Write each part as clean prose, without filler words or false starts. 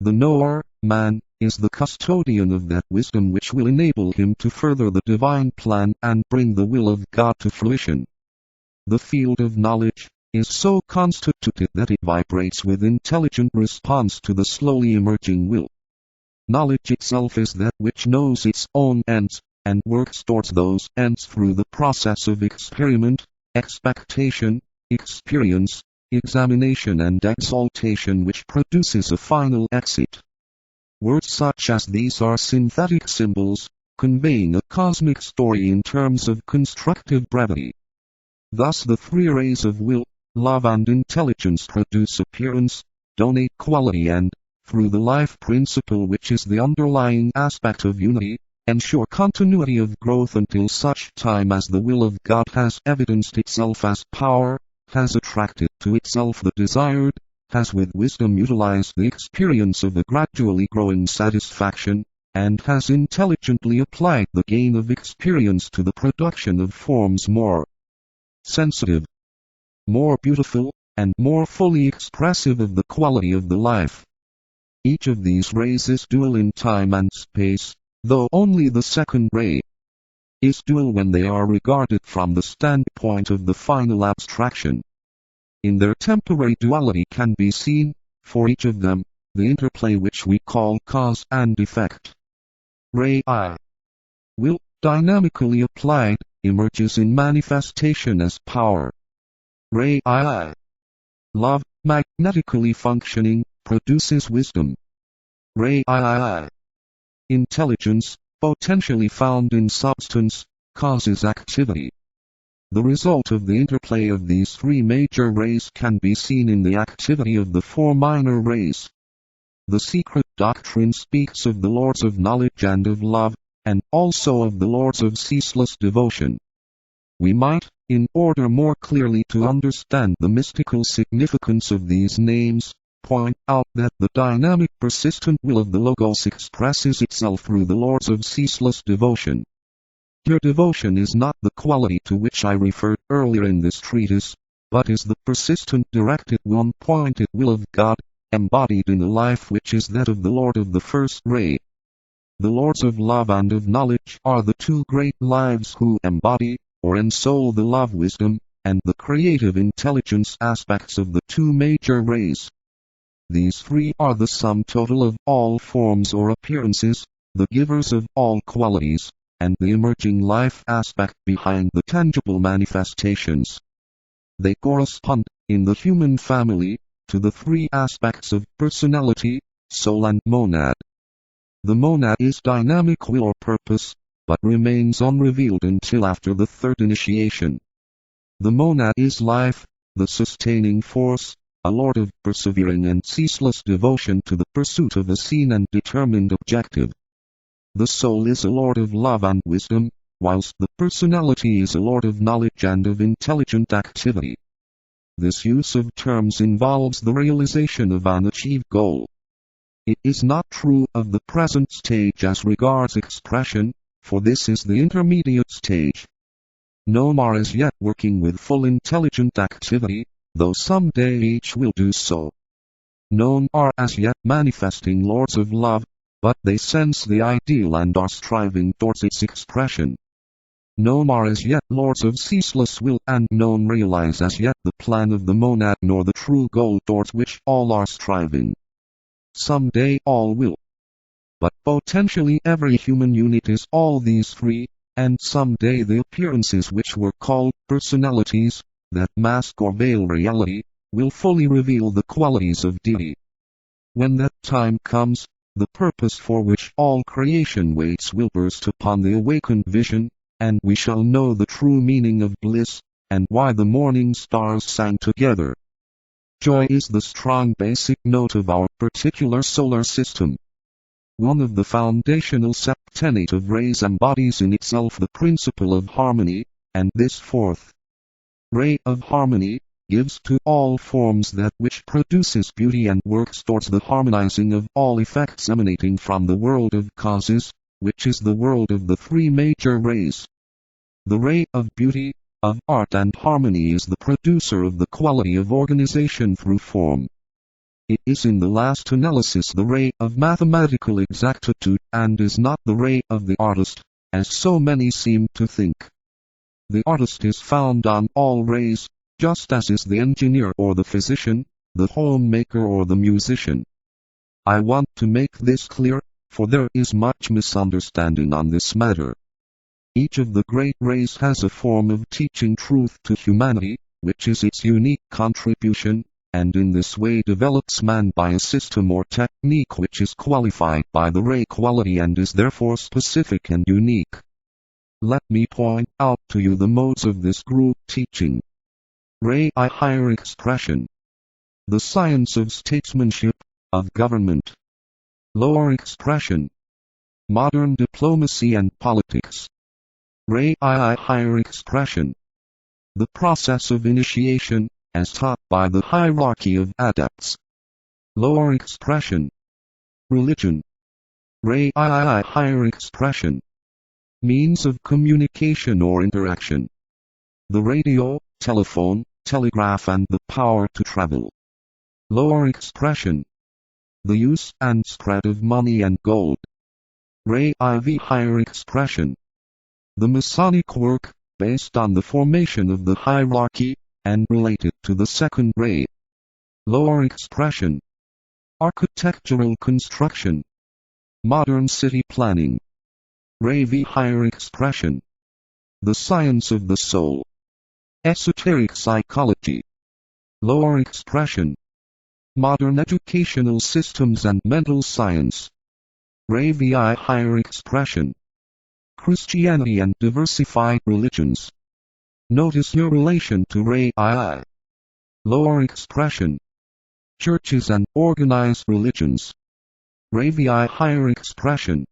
The knower, man, is the custodian of that wisdom which will enable him to further the divine plan and bring the will of God to fruition. The field of knowledge is so constituted that it vibrates with intelligent response to the slowly emerging will. Knowledge itself is that which knows its own ends, and works towards those ends through the process of experiment, expectation, experience, examination and exaltation, which produces a final exit. Words such as these are synthetic symbols, conveying a cosmic story in terms of constructive brevity. Thus the three rays of will, love and intelligence produce appearance, donate quality and, through the life principle which is the underlying aspect of unity, ensure continuity of growth until such time as the will of God has evidenced itself as power, has attracted to itself the desired, has with wisdom utilized the experience of a gradually growing satisfaction, and has intelligently applied the gain of experience to the production of forms more sensitive, more beautiful, and more fully expressive of the quality of the life. Each of these rays is dual in time and space, though only the second ray is dual when they are regarded from the standpoint of the final abstraction. In their temporary duality can be seen, for each of them, the interplay which we call cause and effect. Ray I, will, dynamically applied, emerges in manifestation as power. Ray II, love, magnetically functioning, produces wisdom. Ray III, intelligence, potentially found in substance, causes activity. The result of the interplay of these three major rays can be seen in the activity of the four minor rays. The secret doctrine speaks of the lords of knowledge and of love, and also of the lords of ceaseless devotion. We might, in order more clearly to understand the mystical significance of these names, point out that the dynamic persistent will of the Logos expresses itself through the lords of ceaseless devotion. Here devotion is not the quality to which I referred earlier in this treatise, but is the persistent directed one-pointed will of God, embodied in a life which is that of the Lord of the first ray. The lords of love and of knowledge are the two great lives who embody, or ensoul the love wisdom, and the creative intelligence aspects of the two major rays. These three are the sum total of all forms or appearances, the givers of all qualities, and the emerging life aspect behind the tangible manifestations. They correspond, in the human family, to the three aspects of personality, soul and monad. The monad is dynamic will or purpose, but remains unrevealed until after the third initiation. The monad is life, the sustaining force, a lord of persevering and ceaseless devotion to the pursuit of a seen and determined objective. The soul is a lord of love and wisdom, whilst the personality is a lord of knowledge and of intelligent activity. This use of terms involves the realization of an achieved goal. It is not true of the present stage as regards expression, for this is the intermediate stage. None are as yet working with full intelligent activity, though someday each will do so. None are as yet manifesting lords of love, but they sense the ideal and are striving towards its expression. None are as yet lords of ceaseless will, and none realize as yet the plan of the monad nor the true goal towards which all are striving. Someday all will. But potentially every human unit is all these three, and someday the appearances which were called personalities, that mask or veil reality, will fully reveal the qualities of deity. When that time comes, the purpose for which all creation waits will burst upon the awakened vision, and we shall know the true meaning of bliss, and why the morning stars sang together. Joy is the strong basic note of our particular solar system. One of the foundational septenate of rays embodies in itself the principle of harmony, and this fourth ray of harmony gives to all forms that which produces beauty and works towards the harmonizing of all effects emanating from the world of causes, which is the world of the three major rays. The ray of beauty, of art and harmony is the producer of the quality of organization through form. It is in the last analysis the ray of mathematical exactitude, and is not the ray of the artist, as so many seem to think. The artist is found on all rays, just as is the engineer or the physician, the homemaker or the musician. I want to make this clear, for there is much misunderstanding on this matter. Each of the great rays has a form of teaching truth to humanity, which is its unique contribution, and in this way develops man by a system or technique which is qualified by the ray quality and is therefore specific and unique. Let me point out to you the modes of this group teaching. Ray I higher expression. The science of statesmanship, of government. Lower expression. Modern diplomacy and politics. Ray I higher expression. The process of initiation, as taught by the hierarchy of adepts. Lower expression. Religion. Ray I higher expression. Means of communication or interaction. The radio, telephone, telegraph and the power to travel. Lower expression. The use and spread of money and gold. Ray IV higher expression. The Masonic work, based on the formation of the hierarchy, and related to the second ray. Lower expression. Architectural construction. Modern city planning. Ray V higher expression. The science of the soul. Esoteric psychology. Lower expression. Modern educational systems and mental science. Ray VI higher expression. Christianity and diversified religions. Notice your relation to Ray II. Lower expression. Churches and organized religions. Ray VI higher expression.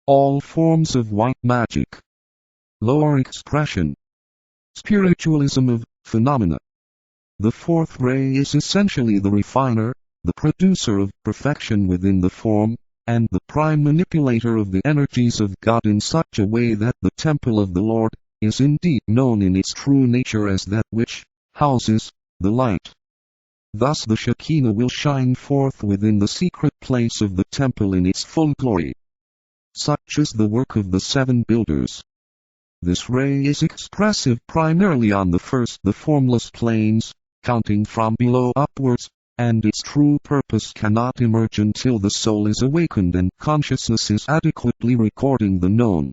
All forms of white magic. Lower expression. Spiritualism of phenomena. The fourth ray is essentially the refiner, the producer of perfection within the form, and the prime manipulator of the energies of God in such a way that the temple of the Lord is indeed known in its true nature as that which houses the light. Thus the Shekinah will shine forth within the secret place of the temple in its full glory. Such is the work of the seven builders. This ray is expressive primarily on the formless planes, counting from below upwards, and its true purpose cannot emerge until the soul is awakened and consciousness is adequately recording the known.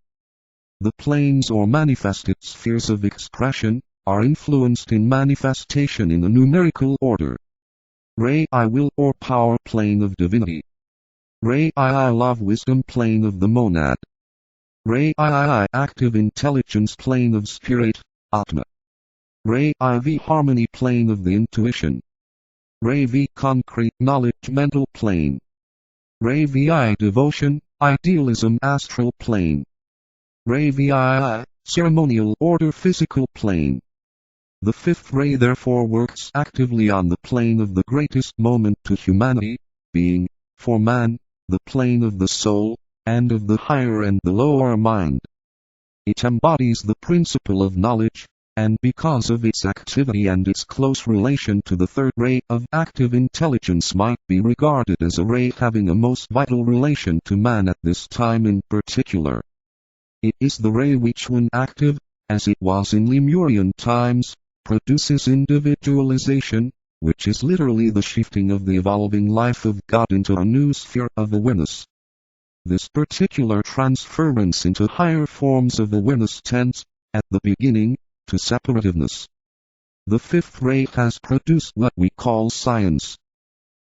The planes or manifested spheres of expression are influenced in manifestation in a numerical order. Ray I will or power plane of divinity. Ray I love wisdom plane of the monad. Ray I active intelligence plane of spirit, Atma. Ray IV harmony plane of the intuition. Ray V concrete knowledge mental plane. Ray VI devotion, idealism astral plane. Ray VII ceremonial order physical plane. The fifth ray therefore works actively on the plane of the greatest moment to humanity, being, for man, the plane of the soul, and of the higher and the lower mind. It embodies the principle of knowledge, and because of its activity and its close relation to the third ray of active intelligence might be regarded as a ray having a most vital relation to man at this time in particular. It is the ray which when active, as it was in Lemurian times, produces individualization, which is literally the shifting of the evolving life of God into a new sphere of awareness. This particular transference into higher forms of awareness tends, at the beginning, to separativeness. The fifth ray has produced what we call science.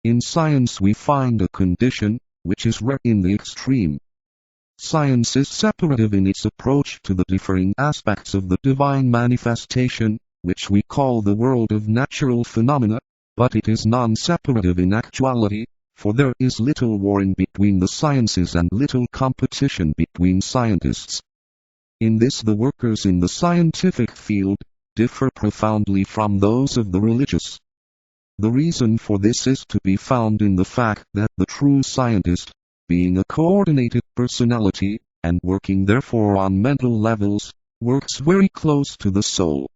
In science we find a condition, which is rare in the extreme. Science is separative in its approach to the differing aspects of the divine manifestation, which we call the world of natural phenomena, but it is non-separative in actuality, for there is little warring between the sciences and little competition between scientists. In this the workers in the scientific field differ profoundly from those of the religious. The reason for this is to be found in the fact that the true scientist, being a coordinated personality, and working therefore on mental levels, works very close to the soul.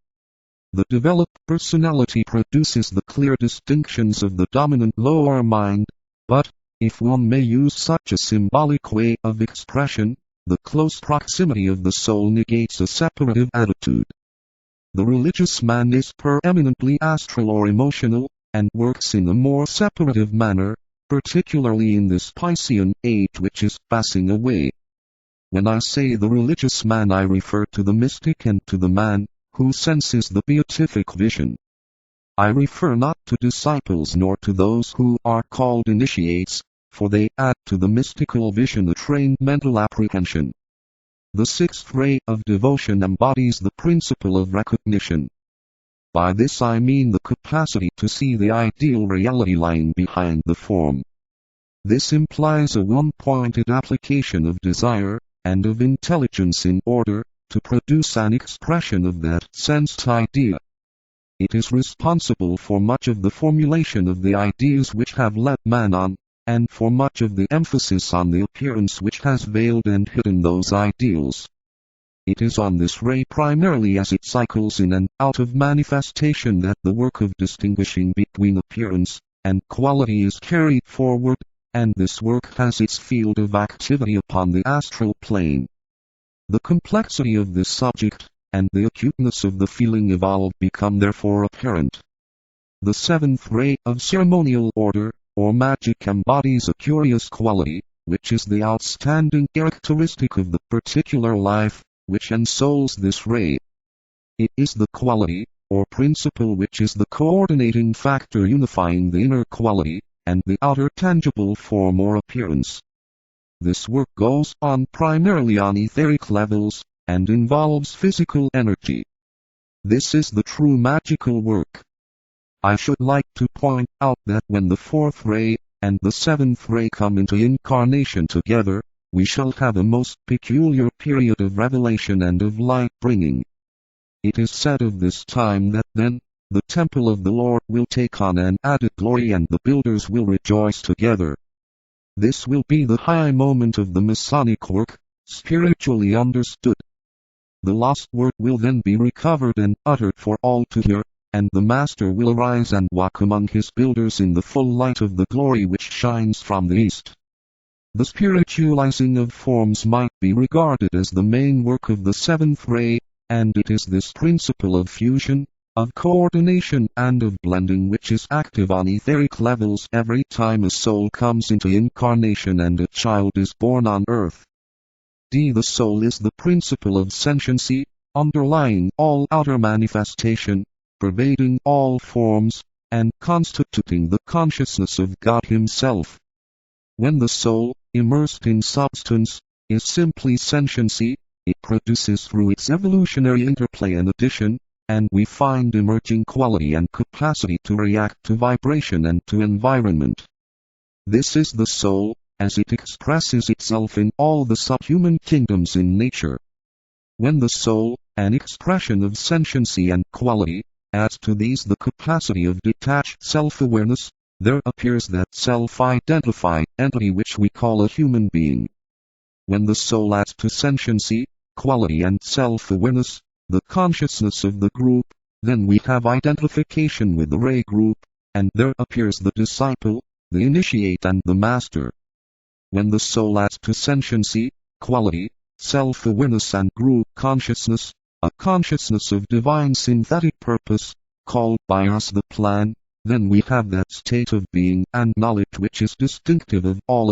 The developed personality produces the clear distinctions of the dominant lower mind, but, if one may use such a symbolic way of expression, the close proximity of the soul negates a separative attitude. The religious man is preeminently astral or emotional, and works in a more separative manner, particularly in this Piscean age which is passing away. When I say the religious man, I refer to the mystic and to the man who senses the beatific vision. I refer not to disciples nor to those who are called initiates, for they add to the mystical vision a trained mental apprehension. The sixth ray of devotion embodies the principle of recognition. By this I mean the capacity to see the ideal reality lying behind the form. This implies a one-pointed application of desire and of intelligence in order to produce an expression of that sensed idea. It is responsible for much of the formulation of the ideas which have led man on, and for much of the emphasis on the appearance which has veiled and hidden those ideals. It is on this ray primarily as it cycles in and out of manifestation that the work of distinguishing between appearance and quality is carried forward, and this work has its field of activity upon the astral plane. The complexity of this subject, and the acuteness of the feeling evolved become therefore apparent. The seventh ray of ceremonial order, or magic, embodies a curious quality, which is the outstanding characteristic of the particular life which ensouls this ray. It is the quality, or principle, which is the coordinating factor unifying the inner quality and the outer tangible form or appearance. This work goes on primarily on etheric levels, and involves physical energy. This is the true magical work. I should like to point out that when the fourth ray and the seventh ray come into incarnation together, we shall have a most peculiar period of revelation and of light-bringing. It is said of this time that then, the temple of the Lord will take on an added glory and the builders will rejoice together. This will be the high moment of the Masonic work, spiritually understood. The lost word will then be recovered and uttered for all to hear, and the Master will arise and walk among his builders in the full light of the glory which shines from the east. The spiritualizing of forms might be regarded as the main work of the seventh ray, and it is this principle of fusion, of coordination and of blending which is active on etheric levels every time a soul comes into incarnation and a child is born on earth. The soul is the principle of sentiency, underlying all outer manifestation, pervading all forms, and constituting the consciousness of God Himself. When the soul, immersed in substance, is simply sentiency, it produces through its evolutionary interplay an addition, and we find emerging quality and capacity to react to vibration and to environment. This is the soul, as it expresses itself in all the subhuman kingdoms in nature. When the soul, an expression of sentiency and quality, adds to these the capacity of detached self-awareness, there appears that self-identified entity which we call a human being. When the soul adds to sentiency, quality and self-awareness, the consciousness of the group, then we have identification with the ray group, and there appears the disciple, the initiate and the master. When the soul adds to sentiency, quality, self-awareness and group consciousness, a consciousness of divine synthetic purpose, called by us the plan, then we have that state of being and knowledge which is distinctive of all